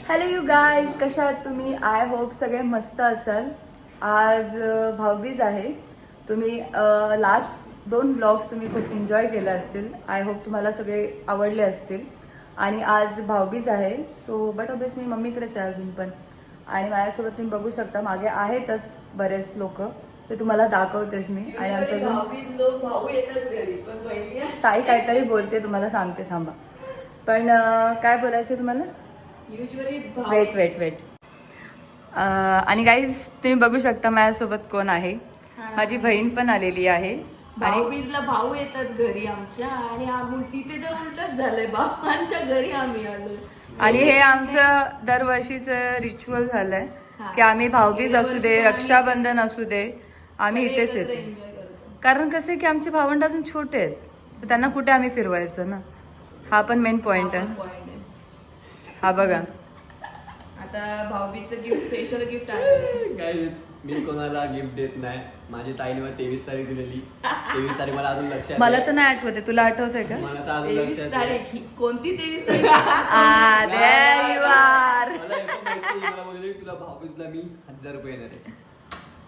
Hello you guys, कशा आहात तुम्ही? आय होप सगळे मस्त असाल. आज भाऊबीज आहे. तुम्ही लास्ट 2 व्लॉग्स तुम्ही खूप एन्जॉय केले असतील. आय होप तुम्हाला सगळे आवडले असतील. आणि आज भाऊबीज आहे. सो बट ऑब्वियस मी मम्मीकडेच आहे अजून पण. आणि माझ्यासोबत तुम्ही बघू शकता मागे आहेतच बरेच लोक. ते तुम्हाला दाखवतेच मी. आणि आमच्या भाऊबीज लोक भाऊ येतात घरी, पण बहिणी ताई काहीतरी बोलते, तुम्हाला सांगते थांबा. पण काय बोलायचं तुम्हाला? Usually weight. आणि गाईज तुम्ही बघू शकता माझ्यासोबत कोण आहे. माझी बहीण पण आलेली आहे. आणि भाऊबीजला भाऊ येतात घरी आमच्या, आणि तिथे तर उलटच झालंय, भावांच्या घरी आम्ही आलो. आणि हे आमचं दरवर्षीचं रिच्युअल झालंय की आम्ही भाऊबीज असू दे, रक्षाबंधन असू दे, आम्ही इथेच येतो. एन्जॉय करतो. कारण कसं आहे की आमचे भावंड अजून छोटे आहेत, तर त्यांना कुठे आम्ही फिरवायचं ना. हा पण मेन पॉइंट आहे. हा बघा, आता भाऊबीजचं गिफ्ट, स्पेशल गिफ्ट आहे. गाईज, मी कोणाला गिफ्ट देत नाही. माझी ताईने मला 23 तारीख दिलेली. 23 तारीख मला अजून लक्षात मला आहे. तर नाही आठवते, तुला आठवतंय का? मला तर अजून 23 लक्षात आहे. तारीख कोणती 23 तारीख? there you are. मला हे पण माहिती आहे, मला बोलले तुला भाऊबीजला मी 1000 रुपये येणार आहे.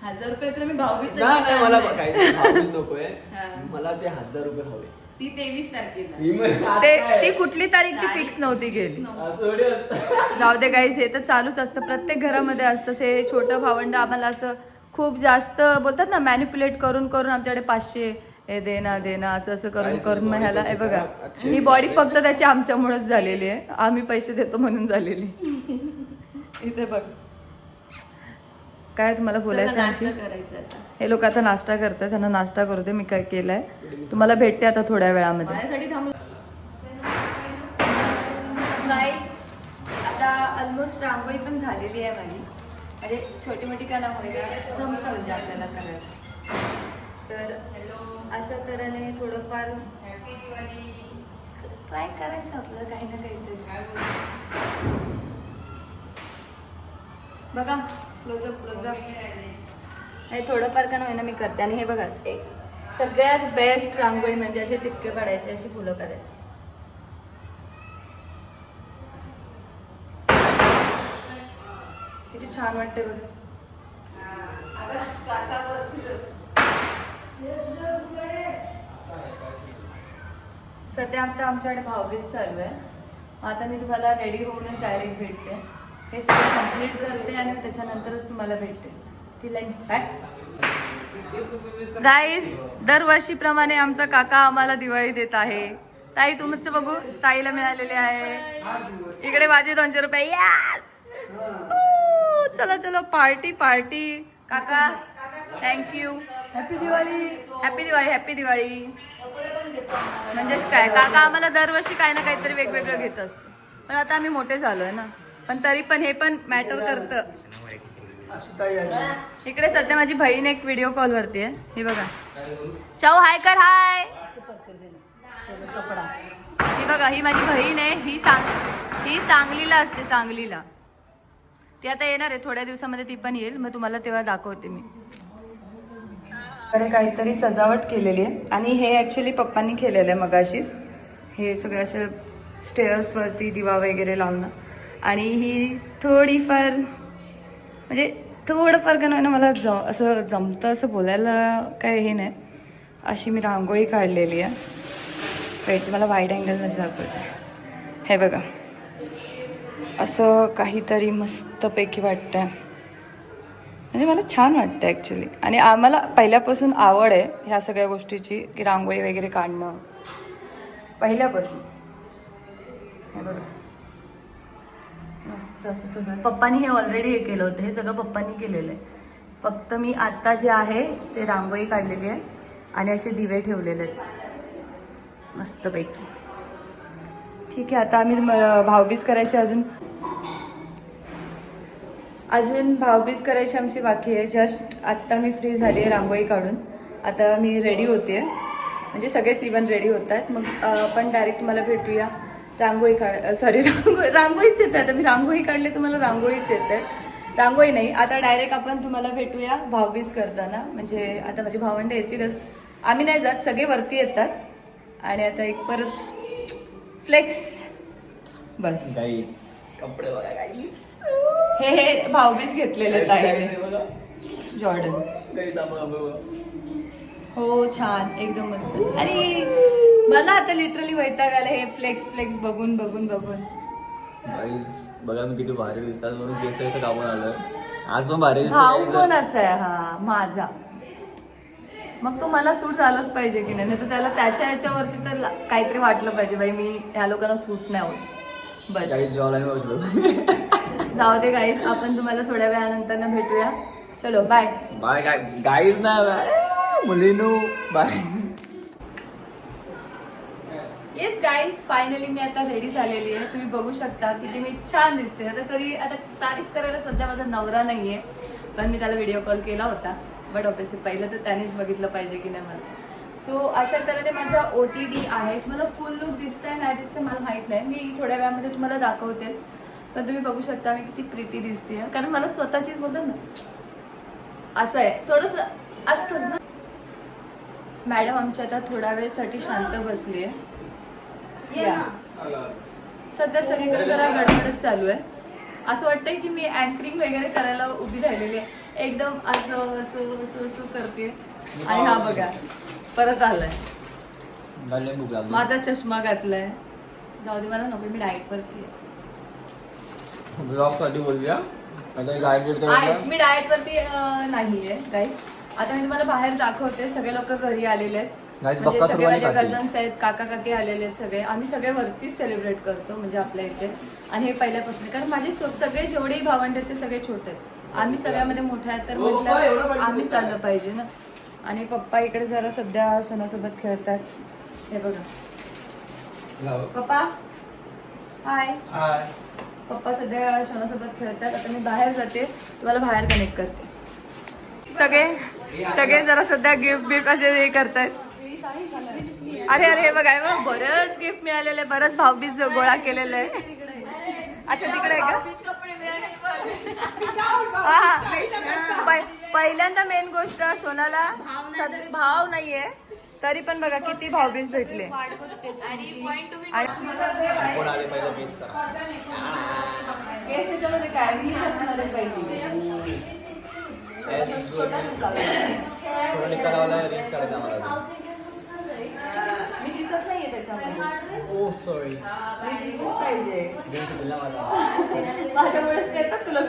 1000 रुपये तुला मी भाऊबीज नाही मला काही भाऊबीज नकोय. हा. मला ते 1000 रुपये हवे. ती 23 तारखेला. मी मग- ती कुठली तारीख ती फिक्स नव्हती गेली. असं थोडी असतं. जाऊ दे गाईज, हे तर चालूच असतं, प्रत्येक घरामध्ये असतं. हे छोटं भावंड आम्हाला असं खूप जास्त बोलतात ना, मॅनिप्युलेट करून करून आमच्याकडे 500 हे देना असं असं करून काहीच करून नाही, ह्याला हे body बघा, actually ही बॉडी फक्त त्याची आमच्यामुळेच झालेली आहे. आम्ही पैसे देतो म्हणून झालेली. इथे बघ काय तुम्हाला बोलायचं चला, आणखी? नाश्ता करायचा आता. हे लोक आता नाश्ता करतात, त्यांना नाश्ता करू दे. मी काय केलंय तुम्हाला भेटते आता थोड्या वेळामध्ये. माझ्यासाठी थांबलो. गाईज, आता ऑलमोस्ट रांगोळी पण झालेली आहे माझी. म्हणजे छोटी मोठी का ना होईना, जमतं म्हणजे आपल्याला करायला. तर अशा तऱ्हेने थोडंफार ट्राय करायचं आपलं काही ना काहीतरी. बघा, क्लोजअप हे थोडंफार का ना होईना मी करते. आणि हे बघा, एक सगळ्यात बेस्ट रांगोळी म्हणजे असे टिपके काढायचे, अशी फुलं करायची. किती छान वाटते बघा. सध्या आता आमच्याकडे भाऊबीज चालू आहे. आता मी तुम्हाला रेडी होऊनच डायरेक्ट भेटते. हे सगळं कम्प्लीट करते आणि त्याच्यानंतरच तुम्हाला भेटते. ती लाईन गाईज, दरवर्षीप्रमाणे आमचा काका आम्हाला दिवाळी देत आहे. ताई तुमचं बघू, ताईला मिळालेले आहे. इकडे माझे 200 रुपये. यस, चलो पार्टी काका, थँक्यू. हॅपी दिवाळी. म्हणजेच काय, काका आम्हाला दरवर्षी काही ना काहीतरी वेगवेगळं घेत असतो. पण आता आम्ही मोठे झालोय ना, पण तरी पण हे पण मॅटर करतं. इकडे सध्या माझी बहीण एक व्हिडिओ कॉल वरती आहे. हे बघा, चाऊ हाय कर, हाय. ही बघा, ही माझी बहीण आहे. ही सांगलीला असते, सांगलीला. ती आता येणार आहे थोड्या दिवसामध्ये, ती पण येईल. मग तुम्हाला तेव्हा दाखवते मी. अरे काहीतरी सजावट केलेली आहे. आणि हे ॲक्च्युली पप्पांनी केलेलं आहे मगाशीच. हे सगळं अशा स्टेअर्सवरती दिवा वगैरे लावणं. आणि ही थोडीफार म्हणजे थोडंफार का नाही मला असं जमतं असं बोलायला काय हे नाही, अशी मी रांगोळी काढलेली आहे. वेट, तुम्हाला वाईड अँगलमध्ये दाखवते. हे बघा, असं काहीतरी मस्तपैकी वाटतं आहे. म्हणजे मला छान वाटतं ॲक्च्युली. आणि आम्हाला पहिल्यापासून आवड आहे ह्या सगळ्या गोष्टीची, की रांगोळी वगैरे काढणं पहिल्यापासून. हे बघा, मस्त असं सगळं पप्पांनी हे ऑलरेडी हे केलं होतं. हे सगळं पप्पांनी केलेलं आहे. फक्त मी आत्ता जे आहे ते रांगोळी काढलेली आहे आणि असे दिवे ठेवलेले आहेत मस्तपैकी. ठीक आहे, आता आम्ही भाऊबीज करायची अजून भाऊबीज करायची आमची बाकी आहे. जस्ट आत्ता मी फ्री झाली आहे रांगोळी काढून. आता मी रेडी होते, म्हणजे सगळेच इव्हन रेडी होत आहेत. मग आपण डायरेक्ट मला भेटूया. रांगोळीच येत आहे. आता मी रांगोळी काढली, तुम्हाला रांगोळीच येत आहे. रांगोळी नाही, आता डायरेक्ट आपण तुम्हाला भेटूया भाऊबीज करताना. म्हणजे आता माझी भावंडं येतीलच, आम्ही नाही जात, सगळे वरती येतात. आणि आता एक परत फ्लेक्स बस. गाईज कपडे बघा guys. हे भाऊबीज घेतलेले ताईने हे बघा. जॉर्डन. Guys, आपण बघा. हो छान एकदम मस्त. आणि मला आता लिटरली वैताग आला हे फ्लेक्स बघून बघून बघून. Guys, बघा मी किती भारी दिसतात म्हणून केस असं कापून आलोय. आज पण भारी भाऊ दिसतो कोणाचा आहे हा? माझा. मग तो मला सूट झालाच पाहिजे की नाही तर त्याला त्याच्या याच्यावरती तर काहीतरी वाटलं पाहिजे बाई मी ह्या लोकांना सूट नाही होत. बस काही जॉब बसलो. जाऊ दे गाईज, आपण तुम्हाला थोड्या वेळानंतर ना भेटूया. चलो बाय बाय गाईज ना मुलीनो बाय. येस गाईज, फायनली मी आता रेडी झालेली आहे. तुम्ही बघू शकता किती मी छान दिसते. आता तारीफ करायला सध्या माझा नवरा नाहीये, पण मी त्याला व्हिडिओ कॉल केला होता. बट ऑब्विसली पहिलं तर त्यानेच बघितलं पाहिजे की नाही मला. सो अशा तऱ्हेने माझा OTD आहे. मला फुल लुक दिसतंय नाही दिसतंय मला माहित नाही. मी थोड्या वेळामध्ये तुम्हाला दाखवतेच. पण तुम्ही बघू शकता मी किती प्रिटी दिसते, कारण मला स्वतःचीच बोलतात ना असं आहे, थोडंसं असतंच ना. मॅडम आमच्या आता थोड्या वेळसाठी शांत बसली आहे. सध्या सगळीकडे जरा गडबडच चालू आहे. असं वाटतंय की मी अँकरिंग वगैरे करायला उभी राहिलेली आहे. एकदम असं असं असं असं करते. आणि हा बघा परत आलाय. माझा चष्मा घातलाय. जाऊ दे मला नको, मी डाएट वरती ब्लॉग साठी बोलूया. आहे. मी डाएट वरती नाहीये गाईज. आता मी तुम्हाला बाहेर दाखवते. सगळे लोक घरी आलेले आहेत. म्हणजे सगळे माझे कझन्स आहेत, काका काकी आलेले आहेत. सगळे आम्ही सगळे वरतीच सेलिब्रेट करतो म्हणजे आपल्या इथे. आणि हे पहिल्यापासून, कारण माझे सगळे जेवढेही भावंड आहेत ते सगळे छोटे आहेत. आम्ही सगळ्यामध्ये मोठे आहेत तर म्हटलं आम्ही चाललं पाहिजे ना. आणि पप्पा इकडे जरा सध्या सोनासोबत खेळतात. हे बघा पप्पा हाय. पप्पा सध्या सोनासोबत खेळतात. आता मी बाहेर जाते, तुम्हाला बाहेर कनेक्ट करते. सगळे जरा सध्या गिफ्ट असे हे करतायत. अरे हे बघा बरंच गिफ्ट मिळालेलं आहे. बरंच भाऊबीज गोळा केलेलं आहे. अच्छा तिकडे आहे का? हा पहिल्यांदा मेन गोष्ट सोनाला भाव नाहीये तरी पण बघा किती भाऊबीज भेटले. मी दिसत नाहीये त्याच्यामध्ये. ओ सॉरी मी दिसलीच पाहिजे. माझ्यामुळेच येतात तुला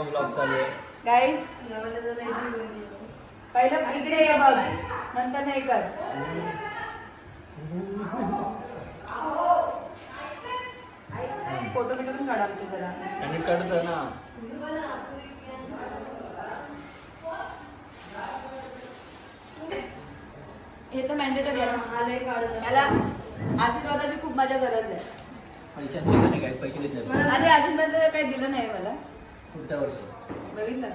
ब्लॉग चालू आहे गाईज. पहिलं इकडे ये बघ, नंतर नाही कर. फोटो बिटो पण काढा आमचे जरा. आणि कळतं ना. हे तर मॅन्डेटरी आहे. त्याला आशीर्वादाची खूप माझ्या गरज आहे. पैसे नाही काय पैसे देत नाही. आणि अजूनपर्यंत काही दिलं नाही मला. पुढच्या वर्षी बघितलं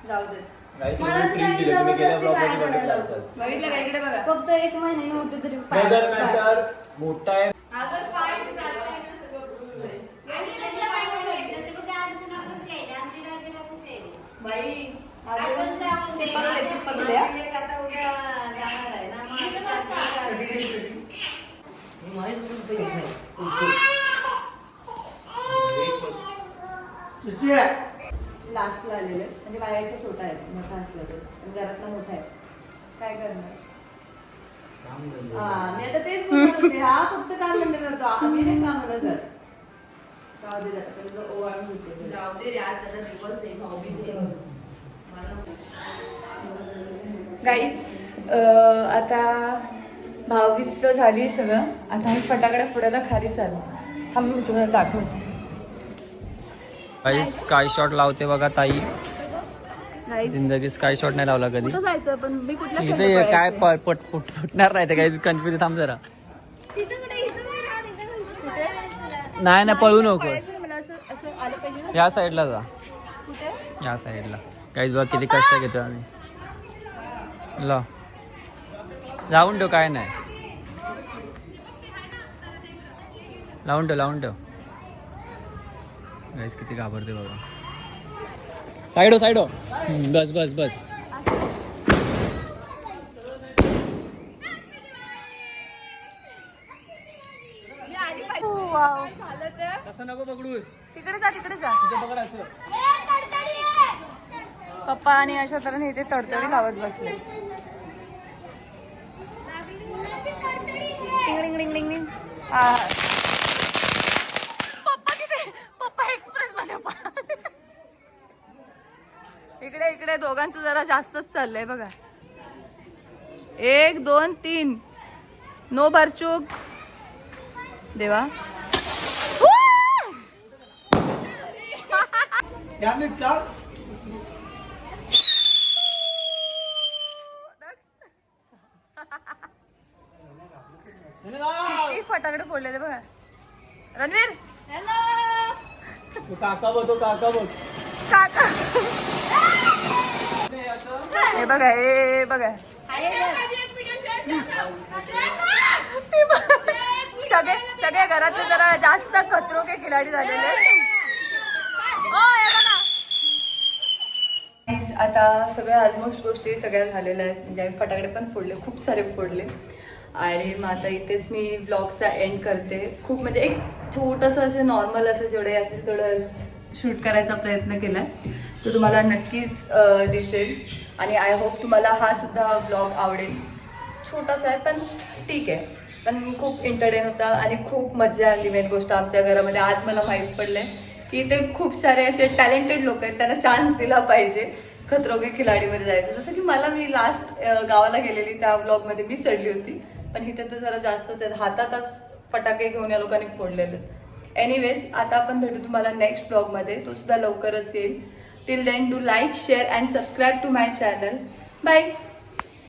जाऊ दे. गाईस मी ट्रीट दिली तुम्ही गेल्या ब्लॉग मध्ये बघितलं असेल. बघितलं का इकडे बघा. फक्त 1 महिन्याने मोठे तरी नजर मॅटर मोठा आहे. अगर पाय जाते ना सगळं बुडून जाईल. बाई चिपकल्या. लास्टला आलेले म्हणजे बायाच्या छोटा आहेत, मोठा असला तर घरातला मोठा आहे. काय करणार. मी आता तेच बोलत होते. हा फक्त काम धंदे करतो, आम्ही नाही कामाला जात. जाऊ दे जात पहिलं ओवाळून होते. जाऊ दे रे, आज त्याचा दिवस आहे, भाऊबीज आहे. गाईज आता भाऊबीज तर झाली सगळं. आता आम्ही फटाकडे फोडायला खाली चाललो. थांब मी तुम्हाला दाखवते. स्काय शॉट लावते बघा ताई. जिंदगी स्काय शॉट नाही लावला कधी. कुठं जायचं पण मी कुठल्या इथे काय फुटणार नाही ते काही कन्फ्युज. थांब जरा. नाही ना पळू नकोस. या साईडला जा. या साईडला काहीच बघ किती कष्ट घेतो आम्ही. ला लावून ठेव काय नाही. लावून ठेव. गाईस किती घाबरते बघा. साईड हो. बस. वाव. तसं नको पकडूस तिकडे जा तिकडे जा. पकड असं. पप्पा आणि अशा तऱ्हेने इथे तडतडी लावत बसले. टिंग डिंग डिंग डिंग डिंग. पप्पा तिथे पप्पा एक्सप्रेस मध्ये इकडे इकडे दोघांचं जरा जास्तच चाललंय बघा. 1 2 3 नो भरचूक देवा. किती फटाकडे फोडलेले बघा. रणवीर काका बघ तो काका बघ. काका हे बघा हे बघा. सगळे सगळे घरातले जरा जास्त खतरो के खिलाडी झालेले. आता सगळ्या ऑलमोस्ट गोष्टी सगळ्या झालेल्या आहेत. म्हणजे आम्ही फटाकडे पण फोडले, खूप सारे फोडले. आणि मग आता इथेच मी व्लॉगचा एंड करते. खूप म्हणजे एक छोटंसं असं नॉर्मल असं जेवढे असेल तेवढं शूट करायचा प्रयत्न केला आहे. तो तुम्हाला नक्कीच दिसेल. आणि आय होप तुम्हाला हा सुद्धा व्लॉग आवडेल. छोटासा आहे पण ठीक आहे. पण खूप एंटरटेन होता आणि खूप मजा आली. मेन गोष्ट आमच्या घरामध्ये आज मला माहीत पडलंय की ते खूप सारे असे टॅलेंटेड लोक आहेत, त्यांना चान्स दिला पाहिजे खतरो के खिलाडीमध्ये जायचं. जसं की मला मी लास्ट गावाला गेलेली त्या व्लॉगमध्ये मी चढली होती, पण इथे तर जरा जास्तच आहेत. हातातच फटाके घेऊन या लोकांनी फोडलेले आहेत. एनिवेज आता आपण भेटू तुम्हाला नेक्स्ट व्लॉगमध्ये. तो सुद्धा लवकरच येईल. Till then do like share and subscribe to my channel. Bye.